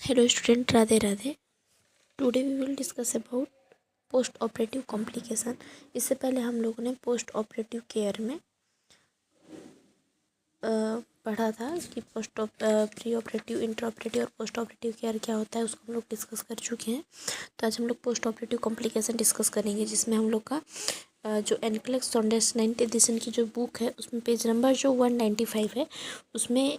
Hello student, Radhe Radhe. Today we will discuss about post operative complication. इससे पहले हम लोगों ने पोस्ट ऑपरेटिव केयर में पढ़ा था कि प्री ऑपरेटिव, इंटर ऑपरेटिव और पोस्ट ऑपरेटिव केयर क्या होता है, उसको हम लोग डिस्कस कर चुके हैं। तो आज हम लोग पोस्ट ऑपरेटिव कॉम्प्लिकेशन डिस्कस करेंगे, जिसमें हम लोग का जो एनक्लेक्स सॉन्डेस 9th एडिशन की जो बुक है, उसमें पेज नंबर जो 195 है, उसमें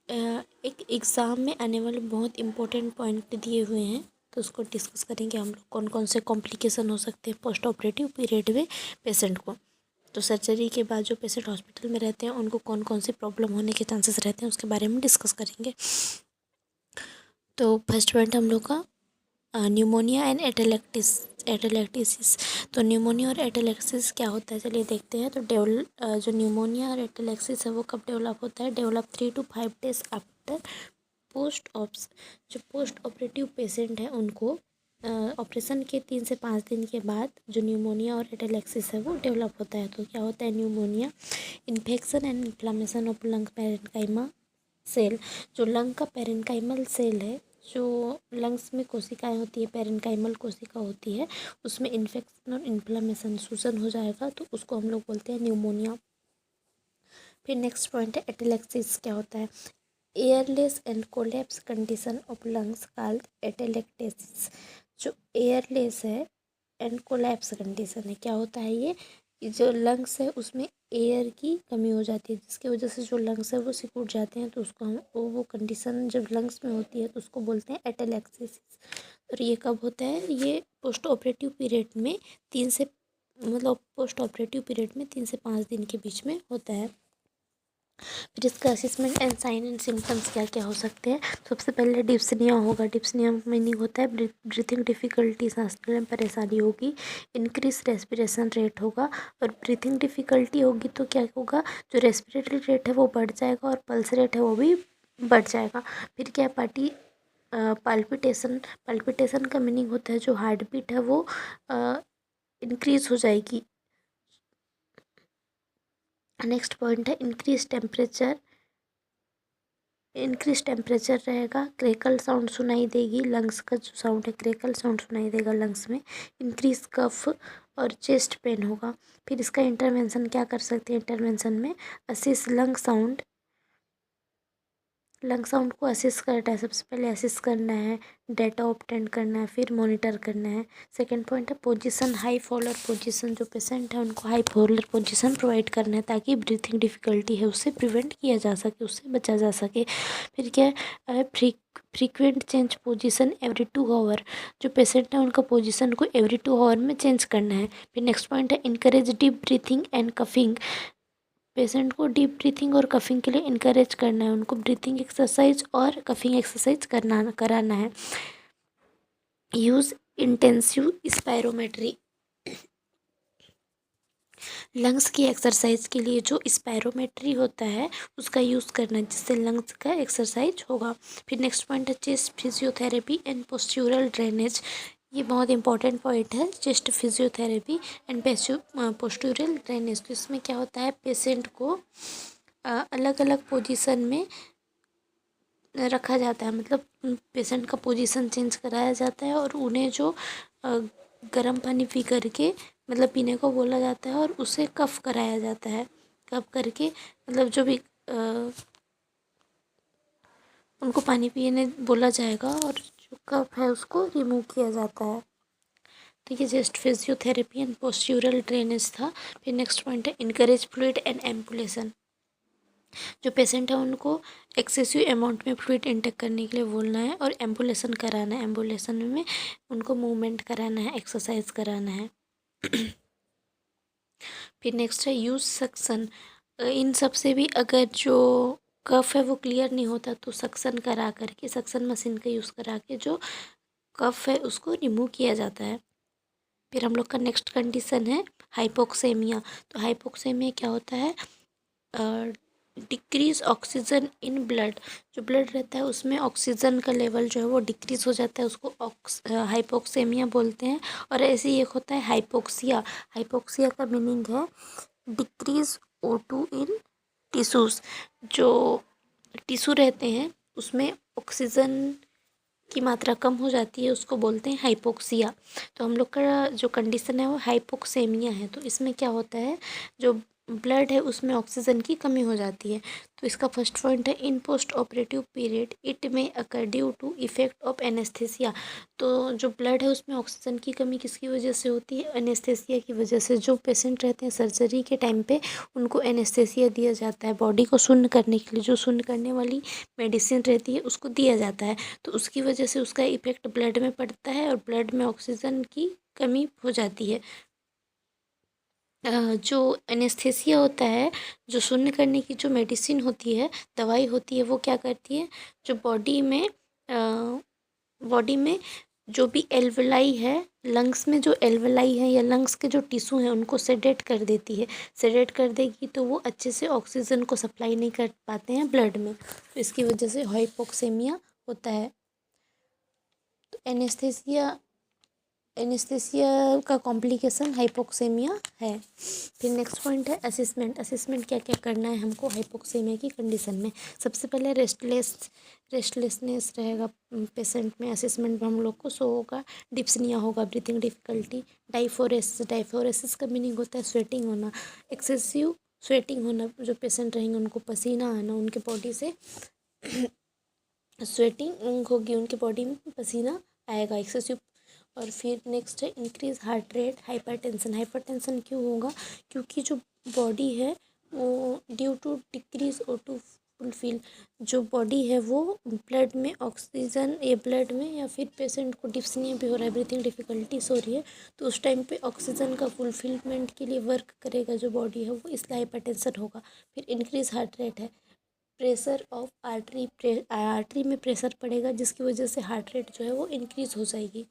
एक एग्ज़ाम में आने वाले बहुत इंपॉर्टेंट पॉइंट दिए हुए हैं। तो उसको डिस्कस करेंगे हम लोग, कौन कौन से कॉम्प्लिकेशन हो सकते हैं पोस्ट ऑपरेटिव पीरियड में पेशेंट को। तो सर्जरी के बाद जो पेशेंट हॉस्पिटल में रहते हैं, उनको कौन कौन सी प्रॉब्लम होने के चांसेस रहते हैं, उसके बारे में डिस्कस करेंगे। तो फर्स्ट पॉइंट हम लोग का न्यूमोनिया एंड एटेलेक्टिसिस। तो न्यूमोनिया और एटेलेक्सिस क्या होता है, चलिए देखते हैं। तो जो न्यूमोनिया और एटेलेक्सिस है वो कब डेवलप होता है? Develop 3 to 5 days after post ops. जो पोस्ट ऑपरेटिव पेशेंट है, उनको ऑपरेशन के 3 से 5 दिन के बाद जो न्यूमोनिया और एटेलेक्सिस है वो डेवलप होता है। तो क्या होता है pneumonia? Infection and inflammation of lung parenchyma cell. जो लंग का पैरेन्काइमल सेल है, जो लंग्स में कोशिकाएं होती है, पैरेन्काइमल कोशिका होती है, उसमें इन्फेक्शन और इन्फ्लामेशन, सूजन हो जाएगा, तो उसको हम लोग बोलते हैं न्यूमोनिया। फिर नेक्स्ट पॉइंट है एटेलेक्सिस। क्या होता है? Airless and collapse condition of lungs called atelectasis. जो एयरलेस है एंड कोलैप्स कंडीशन है, क्या होता है ये? जो लंग्स है उसमें एयर की कमी हो जाती है, जिसकी वजह से जो लंग्स है वो सिकुड़ जाते हैं। तो उसको हम वो कंडीशन जब लंग्स में होती है तो उसको बोलते हैं एटेलेक्सिस। और ये कब होता है? ये पोस्ट ऑपरेटिव पीरियड में 3 से पोस्ट ऑपरेटिव पीरियड में 3 से 5 दिन के बीच में होता है। फिर इसका assessment and sign and symptoms क्या क्या हो सकते हैं? सबसे पहले डिप्सनिया होगा। डिप्सनिया मीनिंग होता है ब्रीथिंग डिफ़िकल्टी, सांस लेने में परेशानी होगी। इंक्रीज रेस्पिरेशन रेट होगा। और ब्रीथिंग डिफ़िकल्टी होगी तो क्या होगा? जो रेस्पिरेटरी रेट है वो बढ़ जाएगा और पल्स रेट है वो भी बढ़ जाएगा। फिर क्या? पाल्पिटेशन का मीनिंग होता है जो हार्ट बीट है वो इंक्रीज हो जाएगी। नेक्स्ट पॉइंट है इंक्रीज टेम्परेचर रहेगा। क्रेकल साउंड सुनाई देगी, लंग्स का जो साउंड है क्रेकल साउंड सुनाई देगा लंग्स में। इंक्रीज कफ और चेस्ट पेन होगा। फिर इसका इंटरवेंशन क्या कर सकते हैं? इंटरवेंशन में असिस्ट लंग साउंड को असिस्ट करना है। सबसे पहले असिस्ट करना है, डेटा ऑब्टेन करना है, फिर मॉनिटर करना है। सेकंड पॉइंट है पोजीशन, हाई फॉलोअर पोजीशन। जो पेशेंट है उनको हाई फॉलोअर पोजीशन प्रोवाइड करना है, ताकि ब्रीथिंग डिफ़िकल्टी है उससे प्रिवेंट किया जा सके, उससे बचा जा सके। फिर क्या है? Frequent change position every 2 hour. जो पेशेंट है उनका पोजीशन को एवरी 2 आवर में चेंज करना है। फिर नेक्स्ट पॉइंट है encourage deep breathing and coughing. Patient को डीप ब्रीथिंग और कफिंग के लिए इनकरेज करना है, उनको ब्रीथिंग एक्सरसाइज और कफिंग एक्सरसाइज कराना है। Use intensive spirometry. लंग्स की एक्सरसाइज के लिए जो स्पायरोमेट्री होता है उसका यूज़ करना है, जिससे लंग्स का एक्सरसाइज होगा। फिर नेक्स्ट पॉइंट है chest physiotherapy and postural drainage. ये बहुत इंपॉर्टेंट पॉइंट है, chest physiotherapy and postural drainage. तो इसमें क्या होता है? पेशेंट को अलग अलग पोजीशन में रखा जाता है, मतलब पेशेंट का पोजीशन चेंज कराया जाता है, और उन्हें जो गर्म पानी पी करके मतलब पीने को बोला जाता है, और उसे कफ कराया जाता है। कफ करके मतलब जो भी उनको पानी पीने बोला जाएगा, और जो कफ है उसको रिमूव किया जाता है। तो ये just physiotherapy and postural drainage था। फिर नेक्स्ट पॉइंट है इनकरेज फ्लूइड एंड एम्पुलेशन। जो पेशेंट है उनको एक्सेसिव अमाउंट में फ्लूइड इंटेक करने के लिए बोलना है, और एम्बुलेशन कराना है। एम्बुलेशन में उनको मूवमेंट कराना है, एक्सरसाइज कराना है। फिर नेक्स्ट है यूज सक्शन। इन सब से भी अगर जो कफ है वो क्लियर नहीं होता, तो सक्शन करा करके, सक्शन मशीन का यूज़ करा के जो कफ है उसको रिमूव किया जाता है। फिर हम लोग का नेक्स्ट कंडीशन है हाइपोक्सेमिया। तो हाइपोक्सेमिया क्या होता है? Decrease oxygen in blood. जो ब्लड रहता है उसमें ऑक्सीजन का लेवल जो है वो डिक्रीज हो जाता है, उसको हाइपोक्सेमिया बोलते हैं। और ऐसे ही एक होता है हाइपोक्सिया। हाइपोक्सिया का मीनिंग है डिक्रीज O2 इन टिश्यूज़। जो टिश्यू रहते हैं उसमें ऑक्सीजन की मात्रा कम हो जाती है उसको बोलते हैं हाइपोक्सिया। तो हम लोग का जो कंडीशन है वो हाइपोक्सेमिया है। तो इसमें क्या होता है, जो ब्लड है उसमें ऑक्सीजन की कमी हो जाती है। तो इसका फर्स्ट पॉइंट है, in post operative period it में occur due to effect of anaesthesia. तो जो ब्लड है उसमें ऑक्सीजन की कमी किसकी वजह से होती है, एनेस्थेसिया की वजह से। जो पेशेंट रहते हैं सर्जरी के टाइम पे उनको एनेस्थेसिया दिया जाता है, बॉडी को शून्य करने के लिए जो शून्य करने वाली मेडिसिन रहती है उसको दिया जाता है। तो उसकी वजह से उसका इफेक्ट ब्लड में पड़ता है और ब्लड में ऑक्सीजन की कमी हो जाती है। जो एनेस्थेसिया होता है, जो शून्य करने की जो मेडिसिन होती है, दवाई होती है, वो क्या करती है, जो बॉडी में जो भी एल्वेलाई है, लंग्स में जो एल्वेलाई है या लंग्स के जो टिश्यू हैं उनको सेडेट कर देती है। सेडेट कर देगी तो वो अच्छे से ऑक्सीजन को सप्लाई नहीं कर पाते हैं ब्लड में, तो इसकी वजह से हाइपोक्सेमिया होता है। तो एनेस्थेसिया का कॉम्प्लिकेशन हाइपोक्सेमिया है। फिर नेक्स्ट पॉइंट है असेसमेंट। असेसमेंट क्या क्या करना है हमको हाइपोक्सेमिया की कंडीशन में। सबसे पहले रेस्टलेसनेस रहेगा पेशेंट में। असेसमेंट में हम लोग को शो होगा, डिप्सनिया होगा, ब्रीथिंग डिफिकल्टी, डाइफोरेसिस का मीनिंग होता है स्वेटिंग होना, एक्सेसिव स्वेटिंग होना। जो पेशेंट रहेंगे उनको पसीना आना, उनके बॉडी से स्वेटिंग होगी, उनके बॉडी में पसीना आएगा एक्सेसिव। और फिर नेक्स्ट है increase heart rate, hypertension. Hypertension क्यों होगा, क्योंकि जो बॉडी है वो ड्यू टू डिक्रीज और टू फुलफिल, जो बॉडी है वो ब्लड में ऑक्सीजन, ये ब्लड में या फिर पेशेंट को डिप्सनिया भी हो रहा है, ब्रीथिंग डिफिकल्टीज हो रही है, तो उस टाइम पे ऑक्सीजन का फुलफिलमेंट के लिए वर्क करेगा जो बॉडी है वो, इसलिए हाइपरटेंशन होगा। फिर इंक्रीज हार्ट रेट है, प्रेशर ऑफ आर्टरी में प्रेशर पड़ेगा जिसकी वजह से हार्ट रेट जो है वो इंक्रीज़ हो जाएगी।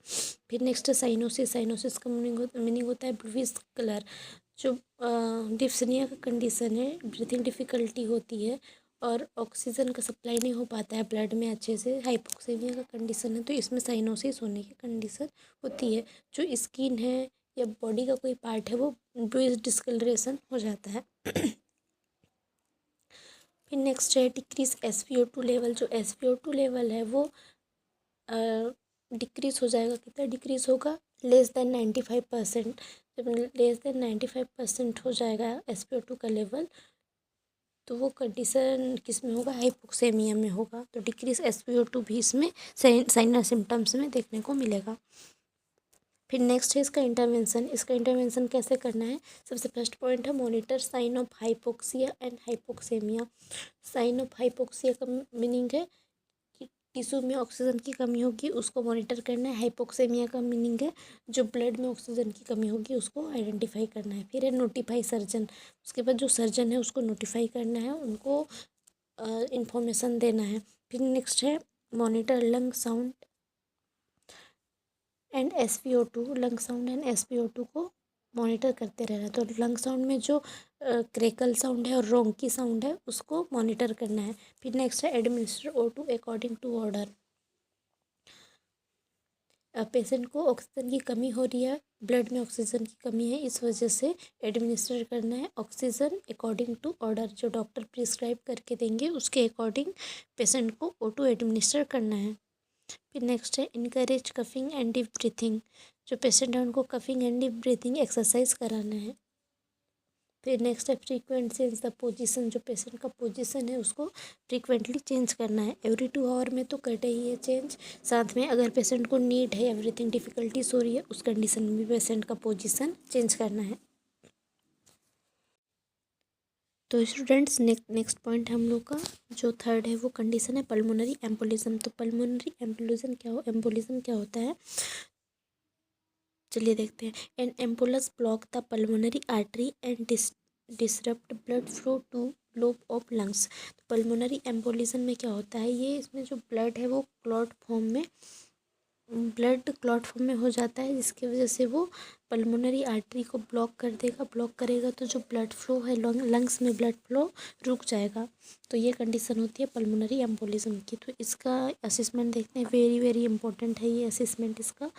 फिर नेक्स्ट है साइनोसिस का मीनिंग होता है ब्लूइश कलर। जो डिप्सनिया का कंडीशन है, ब्रीथिंग डिफ़िकल्टी होती है और ऑक्सीजन का सप्लाई नहीं हो पाता है ब्लड में अच्छे से, हाइपोक्सेमिया का कंडीशन है, तो इसमें साइनोसिस होने की कंडीशन होती है। जो स्किन है या बॉडी का कोई पार्ट है वो ब्लूइश डिस्कलरेशन हो जाता है। फिर नेक्स्ट है डिक्रीज SpO2 लेवल। जो SpO2 लेवल है वो डिक्रीज़ हो जाएगा। कितना डिक्रीज़ होगा, <<95%। जब <<95% हो जाएगा SpO2 का लेवल तो वो कंडीशन किस में होगा, हाइपोक्सेमिया में होगा। तो डिक्रीज SpO2 भी इसमें साइन सिम्टम्स में देखने को मिलेगा। फिर नेक्स्ट है इसका इंटरवेंशन। इसका इंटरवेंशन कैसे करना है, सबसे फर्स्ट पॉइंट है monitor sign of hypoxia and hypoxaemia. Sign of hypoxia का मीनिंग है कि टिश्यू में ऑक्सीजन की कमी होगी उसको मॉनिटर करना है। हाइपोक्सेमिया का मीनिंग है जो ब्लड में ऑक्सीजन की कमी होगी उसको आइडेंटिफाई करना है। फिर है नोटिफाई सर्जन। उसके बाद जो सर्जन है उसको नोटिफाई करना है, उनको इंफॉर्मेशन देना है। फिर नेक्स्ट है monitor lung sound and SpO2। Lung sound and SpO2 को मॉनिटर करते रहना है। तो लंग साउंड में जो क्रेकल साउंड है और रोंकी साउंड है उसको मॉनिटर करना है। फिर नेक्स्ट है administer O2 according to order. Patient को ऑक्सीजन की कमी हो रही है, ब्लड में ऑक्सीजन की कमी है, इस वजह से एडमिनिस्टर करना है ऑक्सीजन अकॉर्डिंग टू ऑर्डर। जो डॉक्टर प्रिस्क्राइब करके देंगे उसके अकॉर्डिंग पेशेंट को O2 एडमिनिस्टर करना है। फिर नेक्स्ट है encourage coughing and deep breathing. जो पेशेंट है उनको coughing and deep breathing exercise कराना है। फिर नेक्स्ट है फ्रीक्वेंट चेंज द पोजीशन। जो पेशेंट का पोजीशन है उसको फ्रीक्वेंटली चेंज करना है, एवरी 2 आवर में तो करते ही है चेंज। साथ में अगर पेशेंट को नीड है या ब्रीथिंग डिफिकल्टीज हो रही है उस कंडीशन में भी पेशेंट का पोजीशन चेंज करना है। तो स्टूडेंट्स नेक्स्ट पॉइंट हम लोग का जो थर्ड है वो कंडीशन है पल्मोनरी एम्बोलिज्म। तो पल्मोनरी एम्बोलिज्म क्या होता है, चलिए देखते हैं। An embolus block the pulmonary artery and disrupt blood flow to lobe of lungs. तो पल्मोनरी एम्बोलिज्म में क्या होता है, ये इसमें जो ब्लड है वो क्लॉट फॉर्म में हो जाता है, जिसकी वजह से वो पल्मोनरी आर्टरी को ब्लॉक कर देगा। ब्लॉक करेगा तो जो ब्लड फ्लो है लंग्स में ब्लड फ्लो रुक जाएगा। तो ये कंडीशन होती है पल्मोनरी एम्बोलिज्म की। तो इसका असेसमेंट देखते हैं, वेरी वेरी इंपॉर्टेंट है ये असेसमेंट, इसका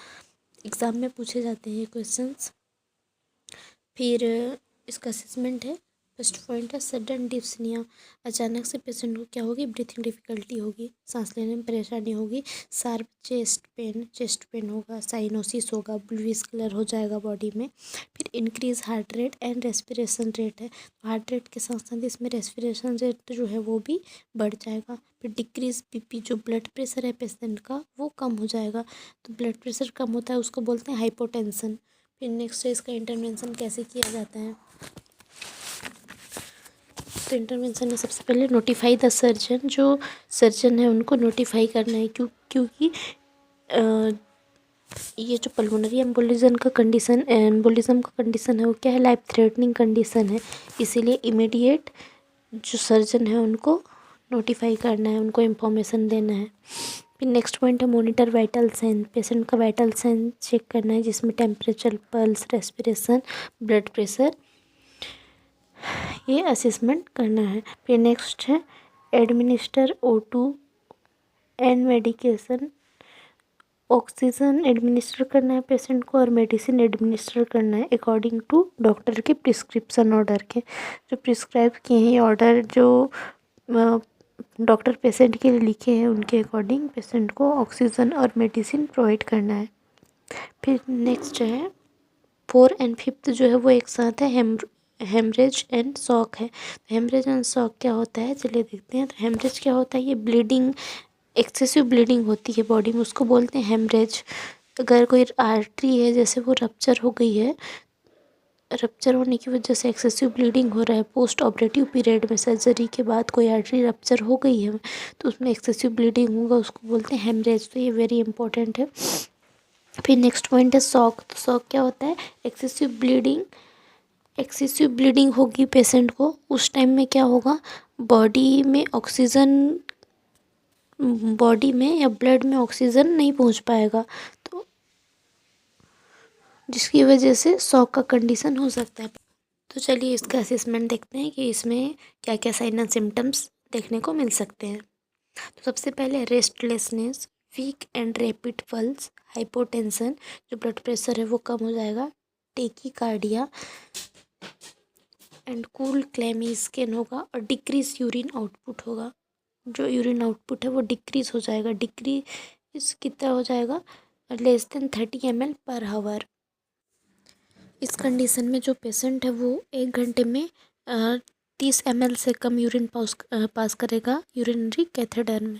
एग्ज़ाम में पूछे जाते हैं क्वेश्चंस। फिर इसका असेसमेंट है फर्स्ट पॉइंट है सडन डिस्पनिया। अचानक से पेशेंट को क्या होगी, ब्रीथिंग डिफिकल्टी होगी, सांस लेने में परेशानी होगी, शार्प चेस्ट पेन होगा, साइनोसिस होगा, ब्लूइश कलर हो जाएगा बॉडी में। फिर increase heart rate and respiration rate है, तो हार्ट रेट के साथ साथ इसमें रेस्पिरेशन रेट जो है वो भी बढ़ जाएगा। फिर डिक्रीज बीपी, जो ब्लड प्रेशर है पेशेंट का वो कम हो जाएगा, तो ब्लड प्रेशर कम होता है उसको बोलते हैं हाइपोटेंशन। फिर नेक्स्ट है इसका इंटरवेंशन कैसे किया जाता है। तो इंटरवेंशन में सबसे पहले नोटिफाई द सर्जन, जो सर्जन है उनको नोटिफाई करना है, क्योंकि ये जो पल्मोनरी एम्बोलिज्म का कंडीशन है वो क्या है, लाइफ थ्रेटनिंग कंडीशन है, इसीलिए इमीडिएट जो सर्जन है उनको नोटिफाई करना है, उनको इन्फॉर्मेशन देना है। फिर नेक्स्ट पॉइंट है मॉनिटर वाइटल साइन, पेशेंट का वाइटल साइन चेक करना है, जिसमें temperature, pulse, respiration, blood pressure, ये असेसमेंट करना है। फिर नेक्स्ट है administer O2 and medication, oxygen administer करना है पेशेंट को और मेडिसिन एडमिनिस्टर करना है अकॉर्डिंग टू डॉक्टर के प्रिस्क्रिप्शन ऑर्डर के, जो प्रिस्क्राइब किए हैं ऑर्डर जो डॉक्टर पेशेंट के लिए लिखे हैं उनके अकॉर्डिंग पेशेंट को ऑक्सीजन और मेडिसिन प्रोवाइड करना है। फिर नेक्स्ट है 4 एंड 5 जो है वो एक साथ है, हेमरेज एंड शॉक है। हेमरेज एंड शॉक क्या होता है चलिए देखते हैं। तो हेमरेज क्या होता है, ये ब्लीडिंग, एक्सेसिव ब्लीडिंग होती है बॉडी में, उसको बोलते हैं हेमरेज। अगर कोई आर्टरी है जैसे वो रप्चर हो गई है, रप्चर होने की वजह से एक्सेसिव ब्लीडिंग हो रहा है पोस्ट ऑपरेटिव पीरियड में, सर्जरी के बाद कोई आर्टरी रप्चर हो गई है तो उसमें एक्सेसिव ब्लीडिंग होगा, उसको बोलते हैं हेमरेज। तो ये वेरी इंपॉर्टेंट है। फिर नेक्स्ट पॉइंट है शॉक। तो शॉक क्या होता है, एक्सेसिव ब्लीडिंग होगी पेशेंट को, उस टाइम में क्या होगा, बॉडी में ऑक्सीजन, बॉडी में या ब्लड में ऑक्सीजन नहीं पहुंच पाएगा, तो जिसकी वजह से शॉक का कंडीशन हो सकता है। तो चलिए इसका असेसमेंट देखते हैं कि इसमें क्या क्या साइन एंड सिम्टम्स देखने को मिल सकते हैं। तो सबसे पहले restlessness, weak and rapid pulse, hypotension, जो ब्लड प्रेशर है वो कम हो जाएगा, tachycardia and cool clammy skin होगा और डिक्रीज यूरिन आउटपुट होगा, जो यूरिन आउटपुट है वो डिक्रीज हो जाएगा, डिक्रीज कितना हो जाएगा, <30 ml पर हावर। इस कंडीशन में जो पेशेंट है वो 1 घंटे में 30 ml से कम यूरिन पास करेगा यूरिनरी कैथेटर में।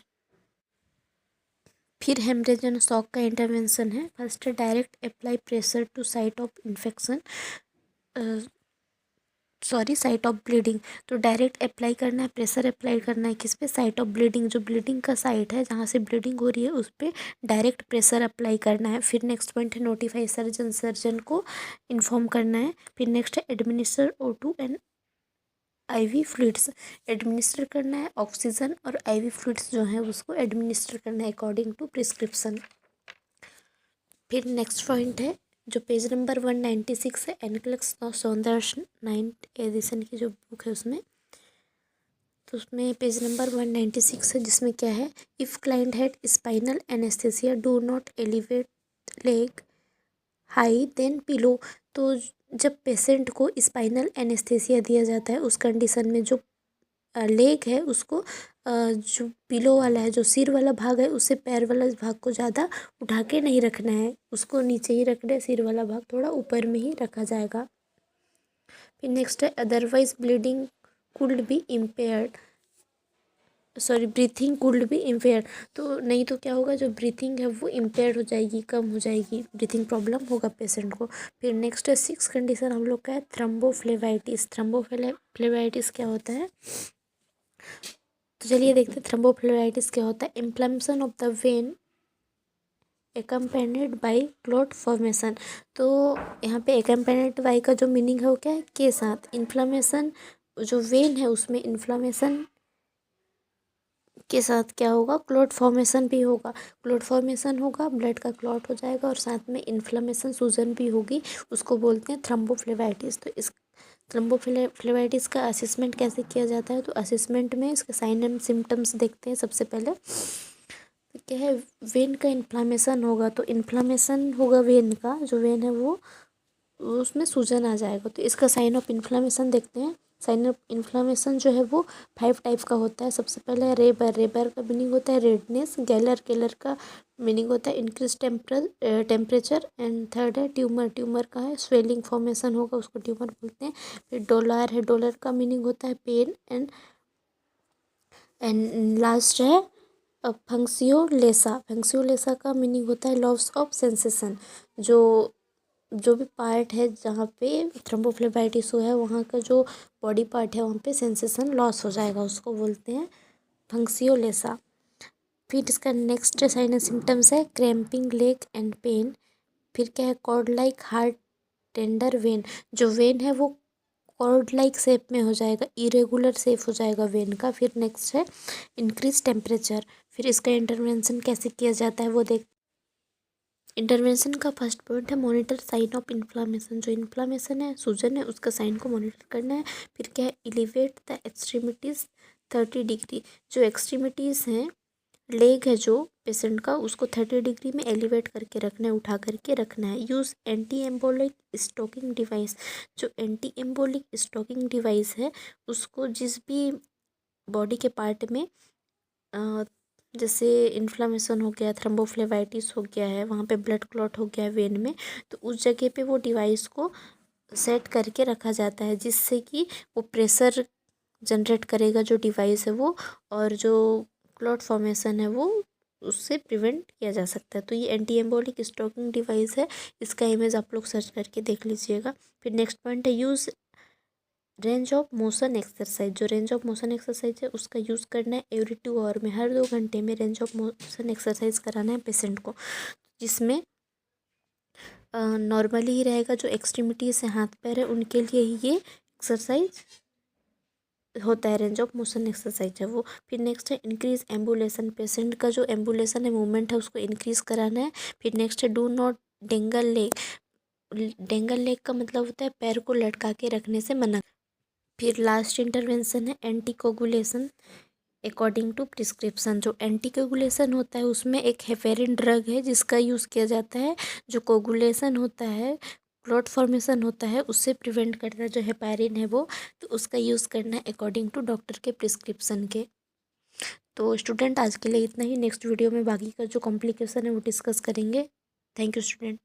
फिर हेमरेज एंड शॉक का इंटरवेंशन है। फर्स्ट है direct apply pressure to site of infection, site of bleeding. तो डायरेक्ट अप्लाई करना है, प्रेशर अप्लाई करना है किस पे, साइट ऑफ ब्लीडिंग, जो ब्लीडिंग का साइट है जहाँ से ब्लीडिंग हो रही है उस पर डायरेक्ट प्रेशर अप्लाई करना है। फिर नेक्स्ट पॉइंट है नोटिफाई सर्जन को इन्फॉर्म करना है। फिर नेक्स्ट है administer O2 and IV fluids, administer करना है ऑक्सीजन और IV फ्लूइड्स जो है उसको एडमिनिस्टर करना है अकॉर्डिंग टू प्रिस्क्रिप्शन। फिर नेक्स्ट पॉइंट है जो पेज नंबर 196 है, एनक्लेक्स सौंदर्श 9th एडिशन की जो बुक है उसमें, तो उसमें पेज नंबर 196 है, जिसमें क्या है, if client had spinal anaesthesia do not elevate leg high then pillow. तो जब पेशेंट को स्पाइनल एनेस्थेसिया दिया जाता है उस कंडीशन में जो लेग है उसको जो पिलो वाला है, जो सिर वाला भाग है, उससे पैर वाला भाग को ज़्यादा उठा के नहीं रखना है, उसको नीचे ही रखना है, सिर वाला भाग थोड़ा ऊपर में ही रखा जाएगा। फिर नेक्स्ट है otherwise bleeding could be impaired, breathing could be impaired. तो नहीं तो क्या होगा, जो ब्रीथिंग है वो इम्पेयर्ड हो जाएगी, कम हो जाएगी, ब्रीथिंग प्रॉब्लम होगा पेशेंट को। फिर नेक्स्ट है 6 कंडीशन हम लोग का है थ्रम्बोफ्लेबाइटिस। थ्रम्बोफ्लेबाइटिस क्या होता है, तो चलिए देखते हैं थ्रम्बोफ्लेबाइटिस क्या होता है। Inflammation of the when एकम्पेनिड by clot formation. तो यहाँ पे एकम्पेनिड बाई का जो मीनिंग है वो क्या है, के साथ। इन्फ्लेमेशन, जो वेन है उसमें इन्फ्लेमेशन के साथ क्या होगा, क्लॉट फॉर्मेशन भी होगा। क्लॉट फॉर्मेशन होगा, ब्लड का क्लॉट हो जाएगा और साथ में इन्फ्लेमेशन, सूजन भी होगी, उसको बोलते हैं थ्रम्बोफ्लेबाइटिस। तो इस थ्रम्बोफ्लेबाइटिस का असेसमेंट कैसे किया जाता है, तो असेसमेंट में इसके साइन एंड सिम्टम्स देखते हैं। सबसे पहले तो क्या है, वेन का इन्फ्लामेशन होगा, तो इन्फ्लामेशन होगा वेन का, जो वेन है वो उसमें सूजन आ जाएगा, तो इसका साइन ऑफ इन्फ्लामेशन देखते हैं। साइन ऑफ इन्फ्लामेशन जो है वो 5 टाइप का होता है। सबसे पहले है रेबर। रेबर का मीनिंग होता है रेडनेस। गैलर। गैलर का मीनिंग होता है इंक्रीज टेम्परेचर। एंड थर्ड है ट्यूमर। ट्यूमर का है स्वेलिंग फॉर्मेशन होगा, उसको ट्यूमर बोलते हैं। फिर डोलर है। डोलर का मीनिंग होता है पेन। एंड लास्ट है फंक्सियोलेसा। फंक्सियोलेसा का मीनिंग होता है लॉस ऑफ सेंसेशन। जो जो भी पार्ट है जहाँ पे थ्रोम्बोफ्लेबाइटिस हुआ है वहाँ का जो बॉडी पार्ट है वहाँ पे सेंसेशन लॉस हो जाएगा, उसको बोलते हैं फंक्सियोलेसा। फिर इसका नेक्स्ट साइन सिम्टम्स है क्रैम्पिंग लेग एंड पेन। फिर क्या है cord like hard tender vein. जो वेन है वो कॉर्ड लाइक शेप में हो जाएगा, इरेगुलर शेप हो जाएगा वेन का। फिर नेक्स्ट है इंक्रीज टेम्परेचर। फिर इसका इंटरवेंशन कैसे किया जाता है वो देख। इंटरवेंशन का फर्स्ट पॉइंट है मॉनिटर साइन ऑफ इन्फ्लामेशन। जो इन्फ्लामेशन है, सूजन है, उसका साइन को मॉनिटर करना है। फिर क्या है एलिवेट द एक्सट्रीमिटीज़ 30 डिग्री। जो एक्सट्रीमिटीज़ हैं, लेग है जो पेशेंट का, उसको 30 डिग्री में एलिवेट करके रखना है, उठा करके रखना है। Use anti embolic stocking device. जो एंटी एम्बोलिक स्टॉकिंग डिवाइस है उसको जिस भी बॉडी के पार्ट में जैसे इन्फ्लामेशन हो गया, थ्रोम्बोफ्लेबाइटिस हो गया है, वहाँ पे ब्लड क्लॉट हो गया है वेन में, तो उस जगह पे वो डिवाइस को सेट करके रखा जाता है, जिससे कि वो प्रेशर जनरेट करेगा जो डिवाइस है वो, और जो क्लॉट फॉर्मेशन है वो उससे प्रिवेंट किया जा सकता है। तो ये एंटी एम्बोलिक स्टॉकिंग डिवाइस है, इसका इमेज आप लोग सर्च करके देख लीजिएगा। फिर नेक्स्ट पॉइंट है use range of motion exercise. जो रेंज ऑफ मोशन एक्सरसाइज है उसका यूज़ करना है एवरी 2 आवर में, हर 2 घंटे में रेंज ऑफ मोशन एक्सरसाइज कराना है पेशेंट को, जिसमें नॉर्मली ही रहेगा। जो एक्सट्रीमिटीज़ है, हाथ पैर है, उनके लिए ही ये एक्सरसाइज होता है, रेंज ऑफ मोशन एक्सरसाइज है वो। फिर नेक्स्ट है इंक्रीज एम्बुलेशन। पेशेंट का जो एम्बुलेशन है, मूवमेंट है, उसको इंक्रीज कराना है। फिर नेक्स्ट है do not dangle leg. Dangle leg का मतलब होता है पैर को लटका के रखने से मना। फिर लास्ट इंटरवेंशन है एंटीकोगुलेशन अकॉर्डिंग टू प्रिस्क्रिप्शन। जो एंटीकोगुलेशन होता है उसमें एक हेपेरिन ड्रग है जिसका यूज़ किया जाता है। जो कोगुलेशन होता है, क्लॉट फॉर्मेशन होता है, उससे प्रिवेंट करता है जो हेपेरिन है वो, तो उसका यूज़ करना है अकॉर्डिंग टू डॉक्टर के प्रिस्क्रिप्शन के। तो स्टूडेंट आज के लिए इतना ही। नेक्स्ट वीडियो में बाकी का जो कॉम्प्लिकेशन है वो डिस्कस करेंगे। Thank you student.